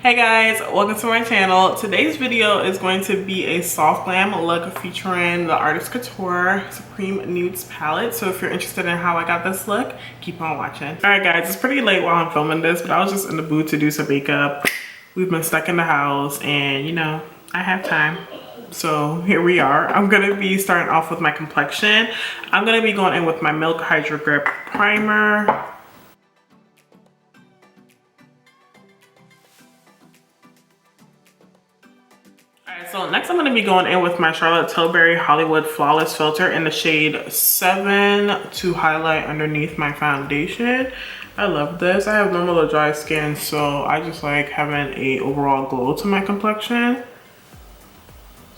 Hey guys, welcome to my channel. Today's video is going to be a soft glam look featuring the Artist Couture Supreme Nudes palette. So if you're interested in how I got this look, keep on watching. All right guys, it's pretty late while I'm filming this, but I was just in the mood to do some makeup. We've been stuck in the house and you know, I have time. So here we are. I'm gonna be starting off with my complexion. I'm gonna be going in with my Milk Hydro Grip Primer. So next I'm going to be going in with my Charlotte Tilbury Hollywood Flawless Filter in the shade 7 to highlight underneath my foundation. I love this. I have normal to dry skin, so I just like having a overall glow to my complexion.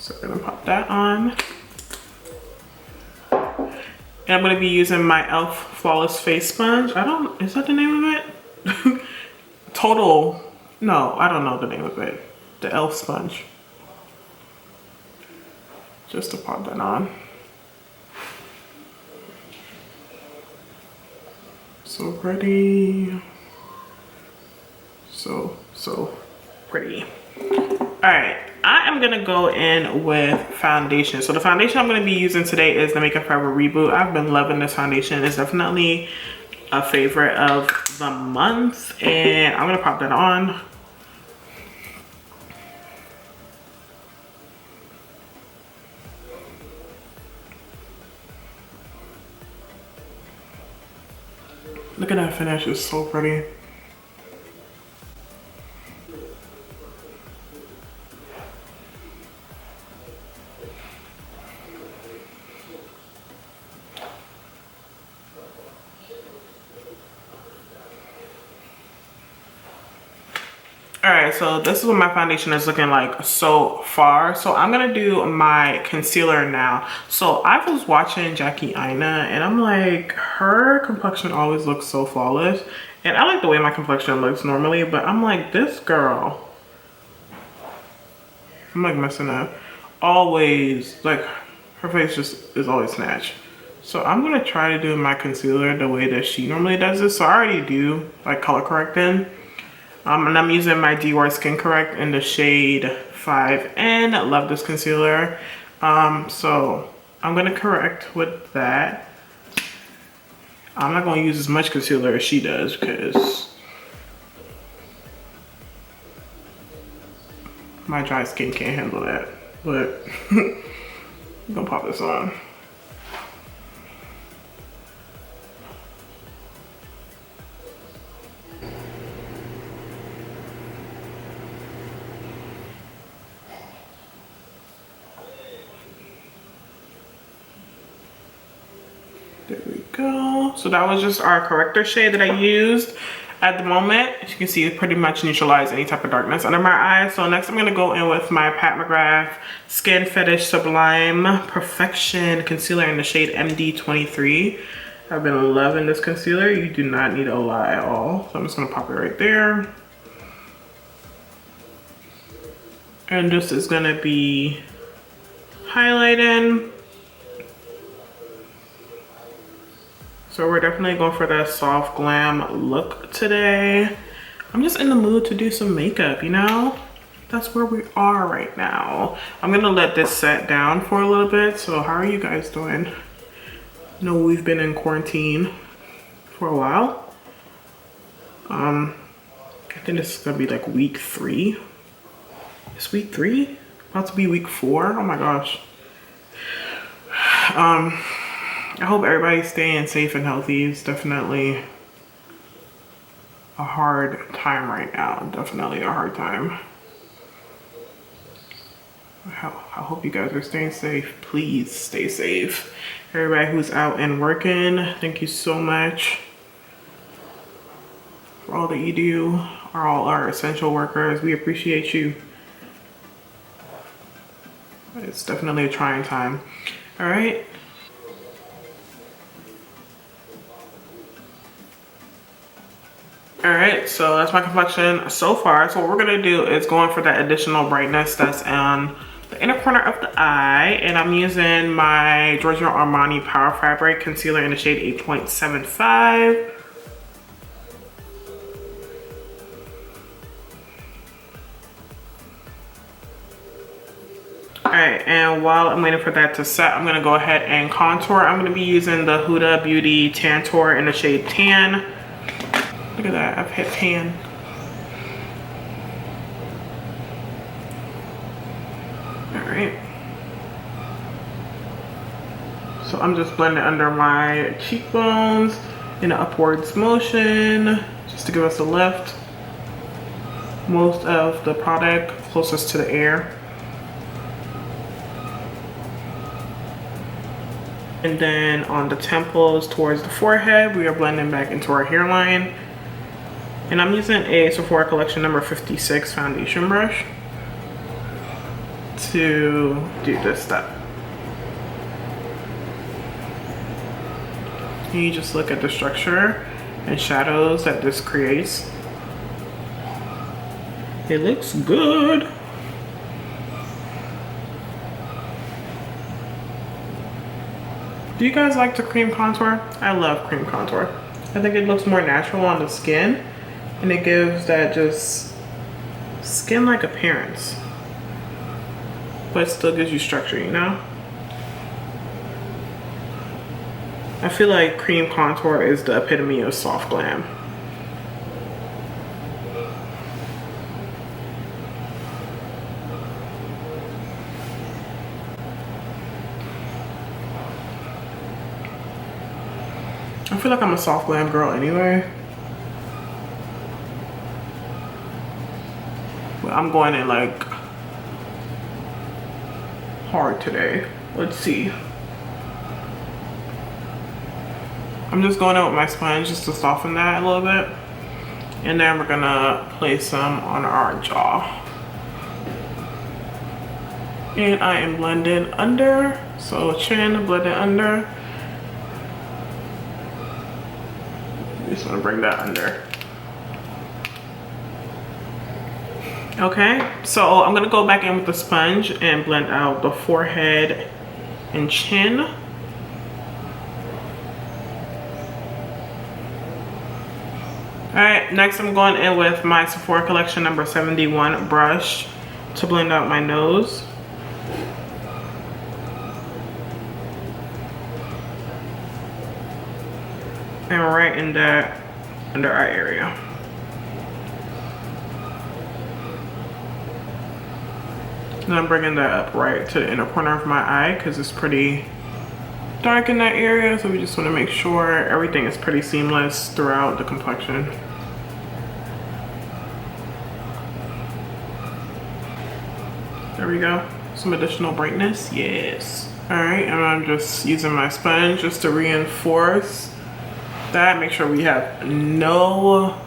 So I'm going to pop that on. And I'm going to be using my e.l.f. Flawless Face Sponge. Is that the name of it? No, I don't know the name of it. The e.l.f. sponge. Just to pop that on. So pretty. So pretty. Alright, I am gonna go in with foundation. So the foundation I'm gonna be using today is the Makeup Forever Reboot. I've been loving this foundation. It's definitely a favorite of the month. And I'm gonna pop that on. Look at that finish, it's so pretty. Alright, so this is what my foundation is looking like so far. So I'm gonna do my concealer now. So I was watching Jackie Aina and I'm like, her complexion always looks so flawless. And I like the way my complexion looks normally, but I'm like, this girl, I'm like messing up. Always, like, her face just is always snatched. So I'm gonna try to do my concealer the way that she normally does it. So I already do like color correcting. And I'm using my Dior Skin Correct in the shade 5N. Love this concealer. So I'm gonna correct with that. I'm not gonna use as much concealer as she does because my dry skin can't handle that. But I'm gonna pop this on. There we go. So that was just our corrector shade that I used at the moment. As you can see, it pretty much neutralized any type of darkness under my eyes. So next I'm gonna go in with my Pat McGrath Skin Fetish Sublime Perfection Concealer in the shade MD23. I've been loving this concealer. You do not need a lot at all. So I'm just gonna pop it right there. And this is gonna be highlighting. So we're definitely going for that soft glam look today. I'm just in the mood to do some makeup, you know? That's where we are right now. I'm gonna let this set down for a little bit. So how are you guys doing? I know we've been in quarantine for a while. I think this is gonna be like week 3. It's week 3? About to be week 4, oh my gosh. I hope everybody's staying safe and healthy. It's definitely a hard time right now. Definitely a hard time. I hope you guys are staying safe. Please stay safe. Everybody who's out and working, thank you so much for all that you do. All our essential workers, we appreciate you. It's definitely a trying time. All right. All right, so that's my complexion so far. So what we're gonna do is going for that additional brightness that's on the inner corner of the eye. And I'm using my Giorgio Armani Power Fabric Concealer in the shade 8.75. All right, and while I'm waiting for that to set, I'm gonna go ahead and contour. I'm gonna be using the Huda Beauty Tantour in the shade Tan. Look at that, I've hit tan. All right. So I'm just blending under my cheekbones in an upwards motion, just to give us a lift. Most of the product closest to the air. And then on the temples towards the forehead, we are blending back into our hairline. And I'm using a Sephora Collection number 56 foundation brush to do this step. And you just look at the structure and shadows that this creates. It looks good. Do you guys like to cream contour? I love cream contour. I think it looks more natural on the skin and it gives that just skin-like appearance, but it still gives you structure, you know? I feel like cream contour is the epitome of soft glam. I feel like I'm a soft glam girl anyway. But I'm going in like hard today. Let's see. I'm just going in with my sponge just to soften that a little bit. And then we're gonna place some on our jaw. And I am blending under. So chin, blending under. Just want to bring that under. Okay, so I'm gonna go back in with the sponge and blend out the forehead and chin. All right, next I'm going in with my Sephora Collection number 71 brush to blend out my nose. And right in that under eye area. And I'm bringing that up right to the inner corner of my eye because it's pretty dark in that area. So we just want to make sure everything is pretty seamless throughout the complexion. There we go. Some additional brightness. Yes. All right, and I'm just using my sponge just to reinforce that. Make sure we have no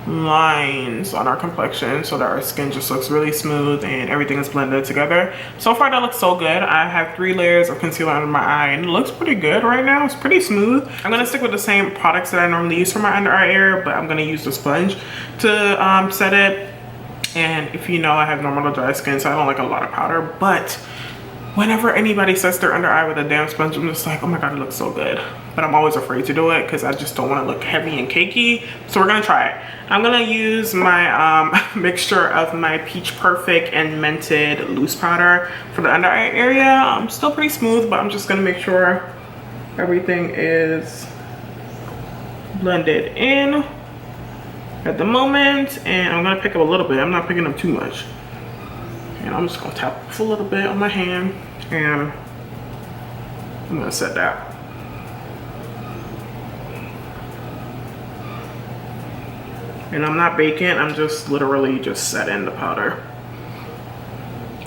lines on our complexion so that our skin just looks really smooth and everything is blended together. So far that looks so good. I have 3 layers of concealer under my eye and it looks pretty good right now. It's pretty smooth. I'm gonna stick with the same products that I normally use for my under eye area, but I'm gonna use the sponge to set it. And if you know, I have normal to dry skin, so I don't like a lot of powder, but whenever anybody sets their under eye with a damp sponge, I'm just like, oh my god, it looks so good. But I'm always afraid to do it because I just don't want to look heavy and cakey. So we're gonna try it. I'm gonna use my mixture of my Peach Perfect and Mented loose powder for the under eye area. I'm still pretty smooth, but I'm just gonna make sure everything is blended in at the moment. And I'm gonna pick up a little bit. I'm not picking up too much. And I'm just gonna tap a little bit on my hand and I'm gonna set that. And I'm not baking, I'm just literally just setting the powder.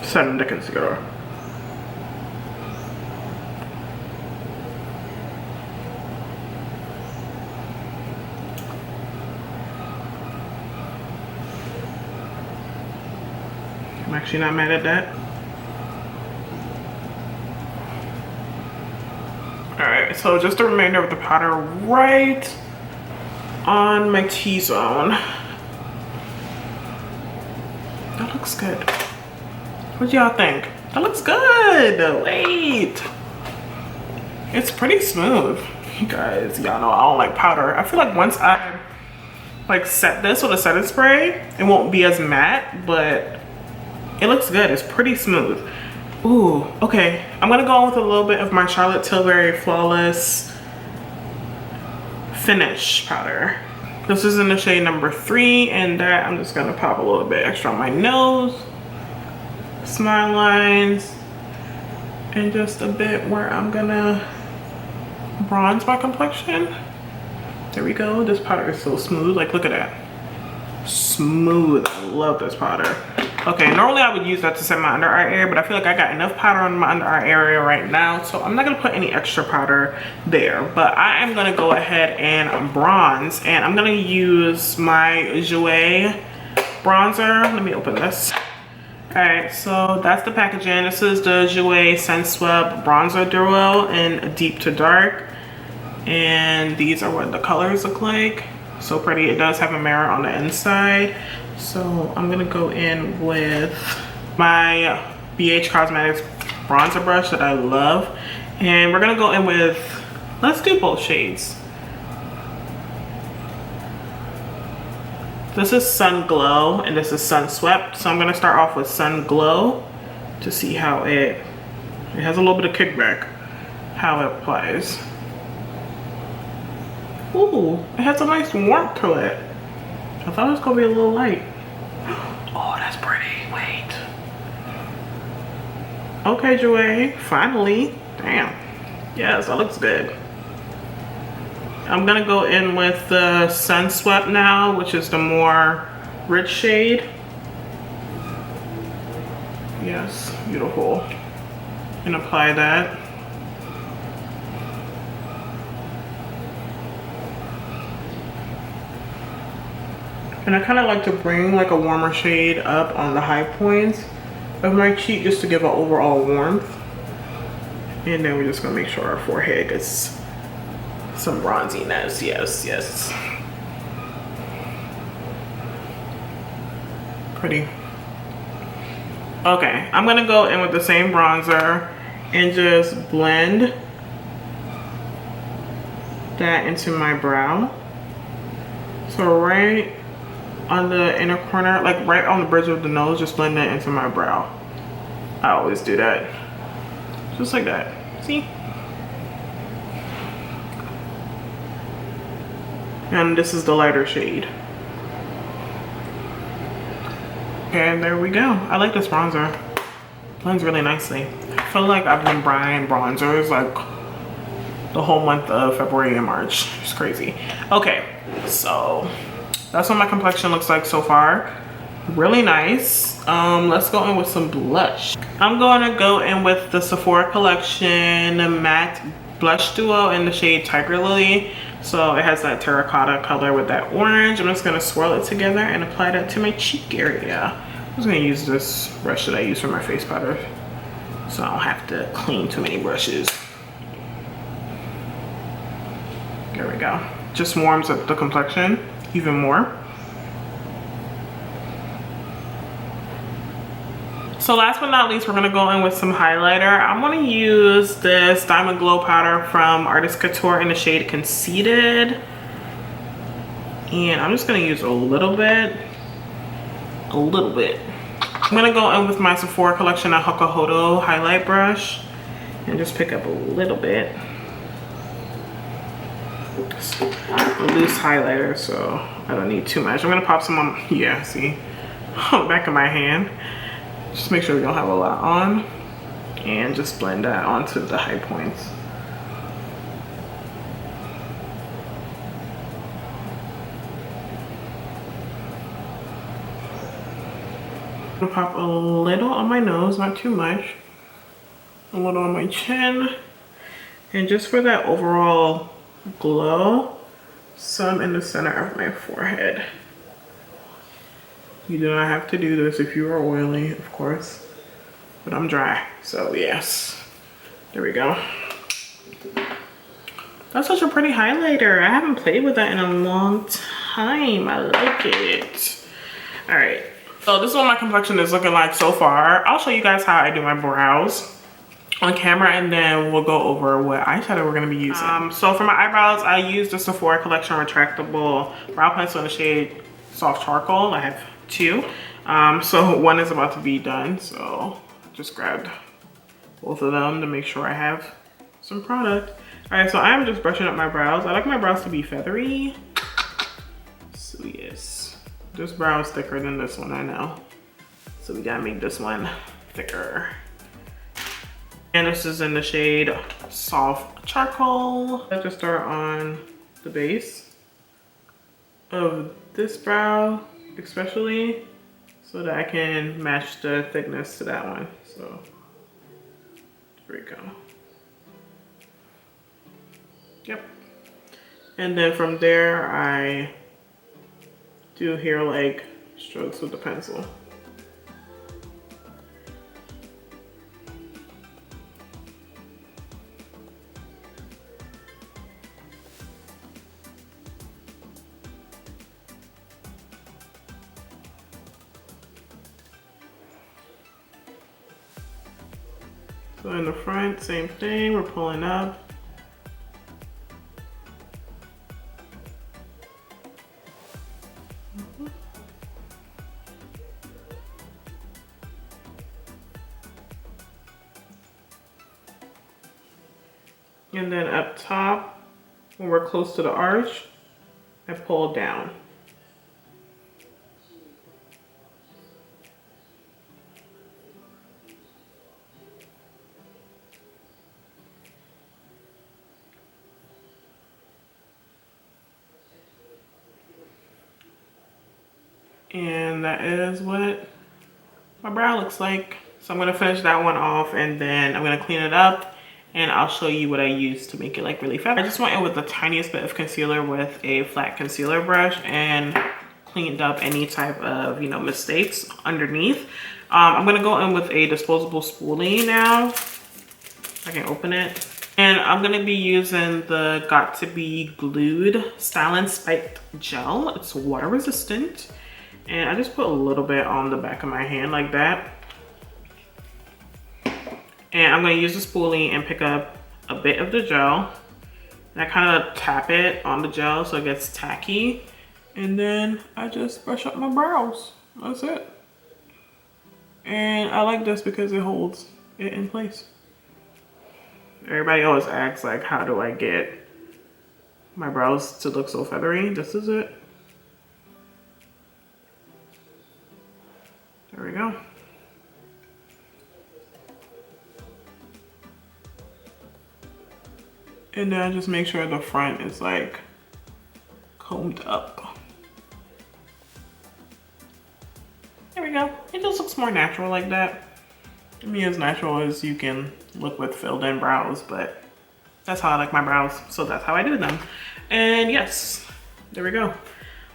Setting the concealer. I'm actually not mad at that. Alright, so just the remainder of the powder right on my T-zone. That looks good. What do y'all think? That looks good. Wait. It's pretty smooth. You guys, y'all know I don't like powder. I feel like once I like set this with a setting spray, it won't be as matte, but it looks good. It's pretty smooth. Ooh, okay. I'm gonna go in with a little bit of my Charlotte Tilbury Flawless Finish powder. This is in the shade number 3, and that I'm just gonna pop a little bit extra on my nose, smile lines, and just a bit where I'm gonna bronze my complexion. There we go. This powder is so smooth. Like, look at that. Smooth. I love this powder. Okay, normally I would use that to set my under eye area, but I feel like I got enough powder on my under eye area right now, so I'm not gonna put any extra powder there. But I am gonna go ahead and bronze, and I'm gonna use my Jouer bronzer. Let me open this. All right, so that's the packaging. This is the Jouer Sunswept Bronzer Duo in Deep to Dark. And these are what the colors look like. So pretty. It does have a mirror on the inside. So I'm gonna go in with my BH Cosmetics bronzer brush that I love. And we're gonna go in with, let's do both shades. This is Sun Glow and this is Sun Swept. So I'm gonna start off with Sun Glow to see how it has a little bit of kickback, how it applies. Ooh, it has a nice warmth to it. I thought it was gonna be a little light. Oh, that's pretty, wait. Okay, Jouer, finally, damn. Yes, that looks good. I'm gonna go in with the Sun Swept now, which is the more rich shade. Yes, beautiful. And apply that. And I kind of like to bring like a warmer shade up on the high points of my cheek just to give an overall warmth. And then we're just gonna make sure our forehead gets some bronziness. Yes, yes. Pretty. Okay, I'm gonna go in with the same bronzer and just blend that into my brow. So right on the inner corner, like right on the bridge of the nose, just blend that into my brow. I always do that. Just like that. See? And this is the lighter shade. Okay, there we go. I like this bronzer. Blends really nicely. I feel like I've been buying bronzers like the whole month of February and March. It's crazy. Okay, so that's what my complexion looks like so far. Really nice. Let's go in with some blush. I'm going to go in with the Sephora Collection Matte Blush Duo in the shade Tiger Lily. So it has that terracotta color with that orange. I'm just going to swirl it together and apply that to my cheek area. I'm just going to use this brush that I use for my face powder, so I don't have to clean too many brushes. There we go. Just warms up the complexion even more. So last but not least, we're gonna go in with some highlighter. I'm gonna use this Diamond Glow powder from Artist Couture in the shade Conceited. And I'm just gonna use a little bit. I'm gonna go in with my Sephora Collection Hokuhodo highlight brush and just pick up a little bit. It's a loose highlighter, so I don't need too much. I'm gonna pop some on, yeah, see, on the back of my hand. Just make sure we don't have a lot on, and just blend that onto the high points. I'm gonna pop a little on my nose, not too much. A little on my chin. And just for that overall glow, some in the center of my forehead. You do not have to do this if you are oily, of course, but I'm dry, so yes. There we go. That's such a pretty highlighter. I haven't played with that in a long time. I like it. All right, so this is what my complexion is looking like so far. I'll show you guys how I do my brows on camera, and then we'll go over what eyeshadow we're gonna be using. So for my eyebrows, I use the Sephora Collection retractable brow pencil in the shade Soft Charcoal. I have two. So one is about to be done, so just grabbed both of them to make sure I have some product. All right, so I'm just brushing up my brows. I like my brows to be feathery. So yes, this brow is thicker than this one, I know. So we gotta make this one thicker. And this is in the shade Soft Charcoal. I just start on the base of this brow, especially, so that I can match the thickness to that one. So there we go. Yep. And then from there, I do hair-like strokes with the pencil. So in the front, same thing, we're pulling up. And then up top, when we're close to the arch, I pull down. And that is what my brow looks like. So I'm gonna finish that one off and then I'm gonna clean it up and I'll show you what I use to make it like really fat. I just went in with the tiniest bit of concealer with a flat concealer brush and cleaned up any type of, you know, mistakes underneath. I'm gonna go in with a disposable spoolie now. I can open it. And I'm gonna be using the Got To Be Glued Styling Spiked Gel. It's water resistant. And I just put a little bit on the back of my hand like that. And I'm gonna use the spoolie and pick up a bit of the gel. And I kind of tap it on the gel so it gets tacky. And then I just brush up my brows. That's it. And I like this because it holds it in place. Everybody always asks like, how do I get my brows to look so feathery? This is it. There we go. And then just make sure the front is like combed up. There we go. It just looks more natural like that. I mean, as natural as you can look with filled in brows, but that's how I like my brows. So that's how I do them. And yes, there we go.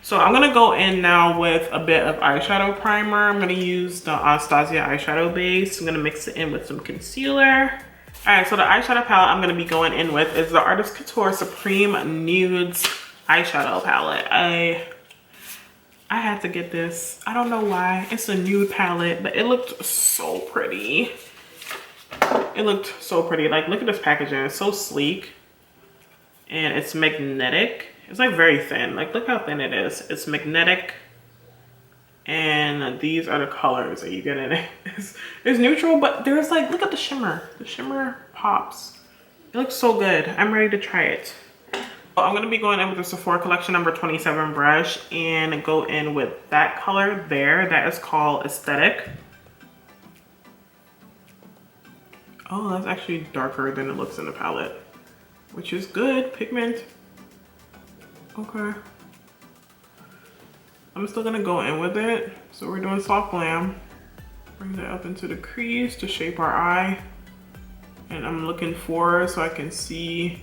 So I'm gonna go in now with a bit of eyeshadow primer. I'm gonna use the Anastasia eyeshadow base. I'm gonna mix it in with some concealer. All right, so the eyeshadow palette I'm gonna be going in with is the Artist Couture Supreme Nudes eyeshadow palette. I had to get this. I don't know why. It's a nude palette, but it looked so pretty. It looked so pretty. Like, look at this packaging. It's so sleek. And it's magnetic. It's like very thin. Like, look how thin it is. It's magnetic. And these are the colors that you get in it. It's neutral, but there's like, look at the shimmer. The shimmer pops. It looks so good. I'm ready to try it. So I'm going to be going in with the Sephora Collection number 27 brush and go in with that color there. That is called Aesthetic. Oh, that's actually darker than it looks in the palette, which is good. Pigment. Okay. I'm still gonna go in with it. So we're doing Soft Glam. Bring that up into the crease to shape our eye. And I'm looking forward so I can see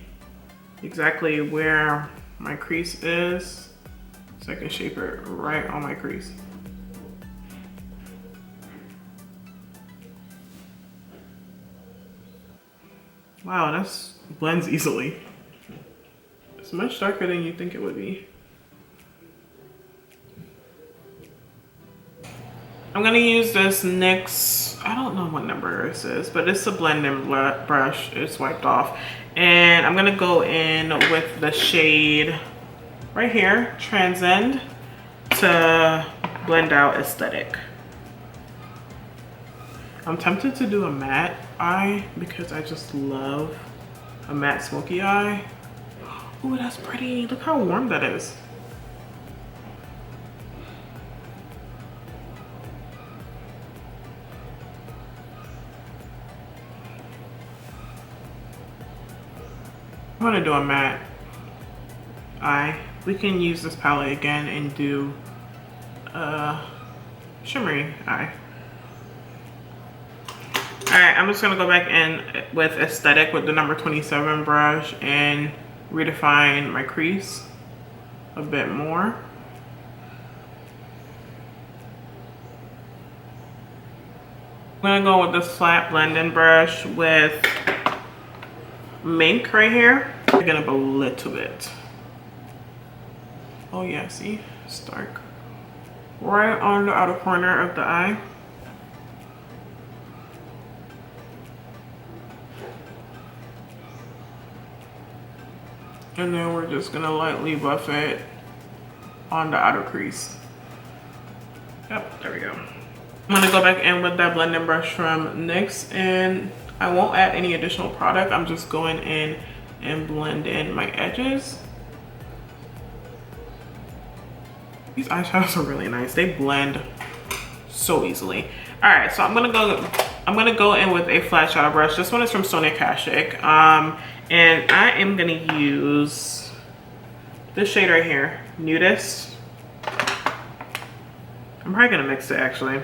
exactly where my crease is. So I can shape it right on my crease. Wow, that's blends easily. It's much darker than you think it would be. I'm gonna use this NYX, I don't know what number this is, but it's a blending brush. It's wiped off. And I'm gonna go in with the shade right here, Transcend, to blend out Aesthetic. I'm tempted to do a matte eye because I just love a matte smoky eye. Ooh, that's pretty. Look how warm that is. I'm gonna do a matte eye. We can use this palette again and do a shimmery eye. Alright, I'm just gonna go back in with Aesthetic with the number 27 brush and redefine my crease a bit more. I'm gonna go with this flat blending brush with Mink right here. Picking up a little bit. Oh yeah, see? It's dark. Right on the outer corner of the eye. And then we're just gonna lightly buff it on the outer crease. Yep, there we go. I'm gonna go back in with that blending brush from NYX, and I won't add any additional product. I'm just going in and blend in my edges. These eyeshadows are really nice. They blend so easily. All right, so I'm gonna go in with a flat shadow brush. This one is from Sonia Kashuk. And I am gonna use this shade right here, Nudes. I'm probably gonna mix it actually.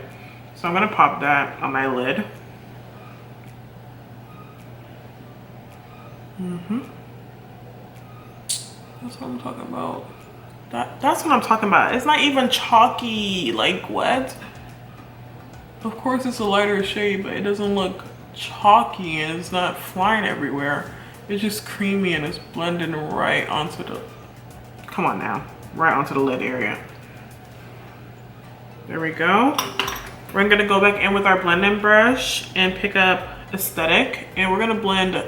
So I'm gonna pop that on my lid. That's what I'm talking about. That's what I'm talking about. It's not even chalky, like what? Of course it's a lighter shade, but it doesn't look chalky and it's not flying everywhere. It's just creamy and it's blending right onto the, come on now, right onto the lid area. There we go. We're gonna go back in with our blending brush and pick up Aesthetic, and we're gonna blend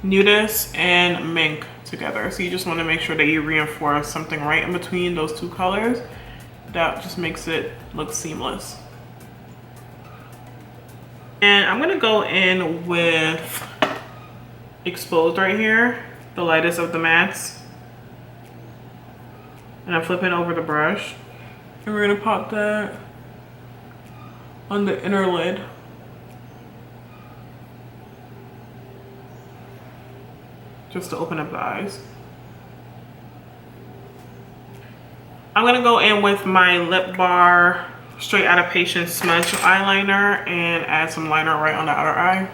Nudes and Mink together. So you just wanna make sure that you reinforce something right in between those two colors. That just makes it look seamless. And I'm gonna go in with Exposed right here, the lightest of the mattes. And I'm flipping over the brush. And we're gonna pop that on the inner lid. Just to open up the eyes. I'm gonna go in with my Lip Bar Straight Outta Patience smudge eyeliner and add some liner right on the outer eye.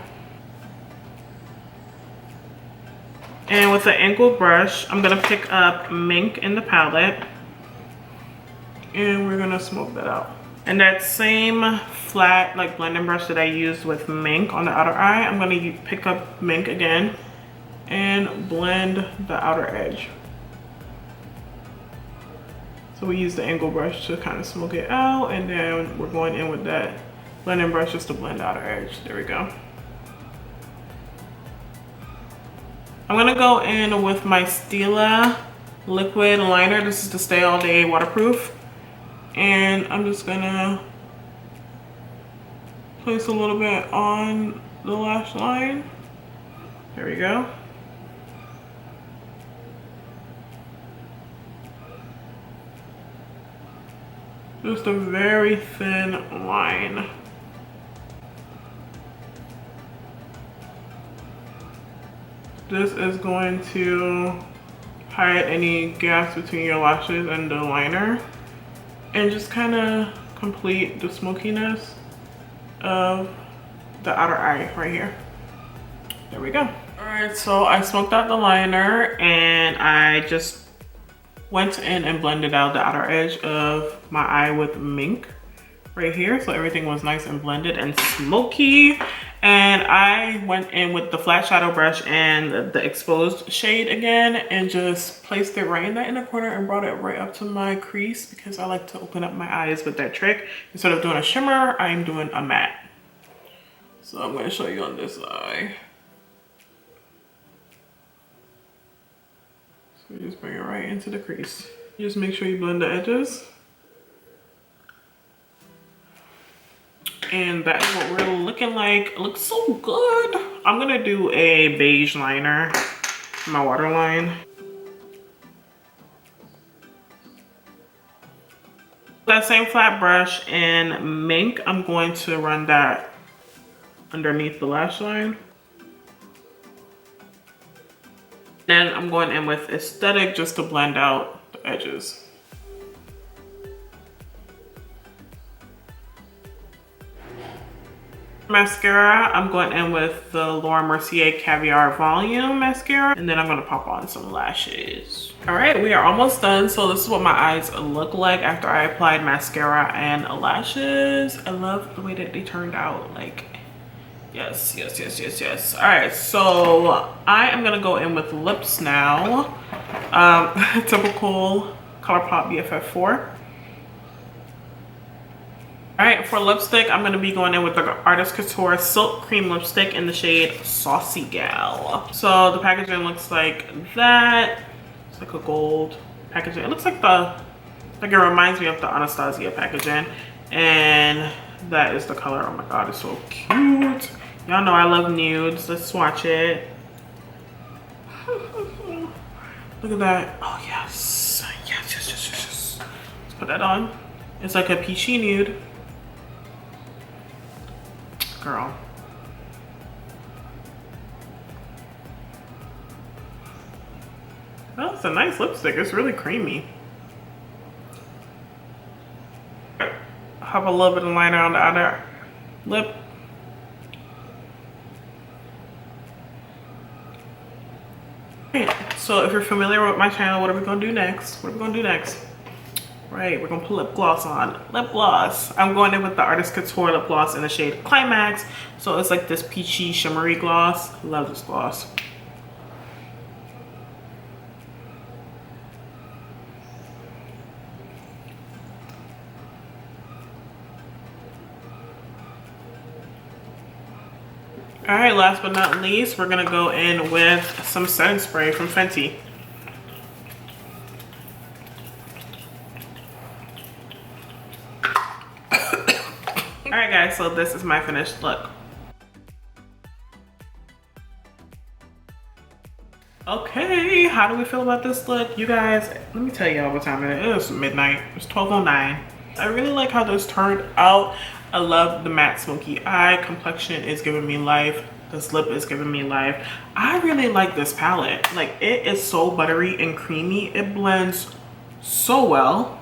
And with the angled brush, I'm gonna pick up Mink in the palette and we're gonna smoke that out. And that same flat like blending brush that I used with Mink on the outer eye, I'm gonna pick up Mink again and blend the outer edge. So we use the angled brush to kind of smoke it out, and then we're going in with that blending brush just to blend the outer edge. There we go. I'm gonna go in with my Stila liquid liner. This is the Stay All Day waterproof. And I'm just gonna place a little bit on the lash line. There we go. Just a very thin line. This is going to hide any gaps between your lashes and the liner and just kind of complete the smokiness of the outer eye right here. There we go. All right, so I smoked out the liner and I just went in and blended out the outer edge of my eye with Mink right here. So everything was nice and blended and smoky. And I went in with the flat shadow brush and the exposed shade again and just placed it right in that inner corner and brought it right up to my crease because I like to open up my eyes with that trick. Instead of doing a shimmer, I'm doing a matte. So I'm gonna show you on this eye. So you just bring it right into the crease. You just make sure you blend the edges. And that is what we're looking like. It looks so good. I'm gonna do a beige liner for my waterline. That same flat brush and Mink, I'm going to run that underneath the lash line. Then I'm going in with Aesthetic just to blend out the edges. Mascara, I'm going in with the Laura Mercier Caviar Volume Mascara, and then I'm gonna pop on some lashes. All right, we are almost done. So this is what my eyes look like after I applied mascara and lashes. I love the way that they turned out. Like, yes, yes, yes, yes, yes. All right, so I am gonna go in with lips now. Typical ColourPop BFF4. All right, for lipstick, I'm gonna be going in with the Artist Couture Silk Cream Lipstick in the shade Saucy Gal. So the packaging looks like that. It's like a gold packaging. It looks like it reminds me of the Anastasia packaging. And that is the color. Oh my God, it's so cute. Y'all know I love nudes. Let's swatch it. Look at that. Oh yes, yes, yes, yes, yes. Let's put that on. It's like a peachy nude. Girl. Oh, it's a nice lipstick. It's really creamy. Have a little bit of liner on the outer lip. Okay, so if you're familiar with my channel, what are we gonna do next? What are we gonna do next? Right, we're gonna put lip gloss on. Lip gloss. I'm going in with the Artist Couture lip gloss in the shade Climax. So it's like this peachy shimmery gloss. Love this gloss. All right, last but not least, we're gonna go in with some setting spray from Fenty. All right guys, so this is my finished look. Okay, how do we feel about this look? You guys, let me tell y'all what time it is. It is midnight, it's 12:09. I really like how this turned out. I love the matte smoky eye. Complexion is giving me life. This lip is giving me life. I really like this palette. Like, it is so buttery and creamy. It blends so well,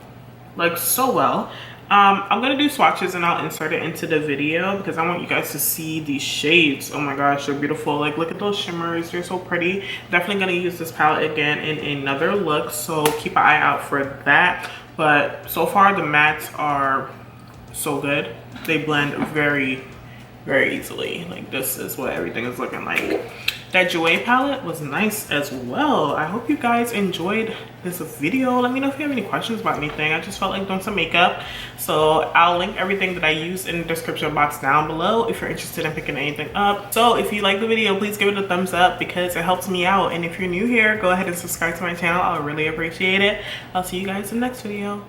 like so well. I'm gonna do swatches and I'll insert it into the video because I want you guys to see these shades. Oh my gosh, they're beautiful. Like, look at those shimmers, they're so pretty. Definitely gonna use this palette again in another look, so keep an eye out for that. But so far the mattes are so good. They blend very, very easily. Like, this is what everything is looking like. That Jouer palette was nice as well. I hope you guys enjoyed this video. Let me know if you have any questions about anything. I just felt like doing some makeup. So I'll link everything that I used in the description box down below if you're interested in picking anything up. So if you like the video, please give it a thumbs up because it helps me out. And if you're new here, go ahead and subscribe to my channel. I'll really appreciate it. I'll see you guys in the next video.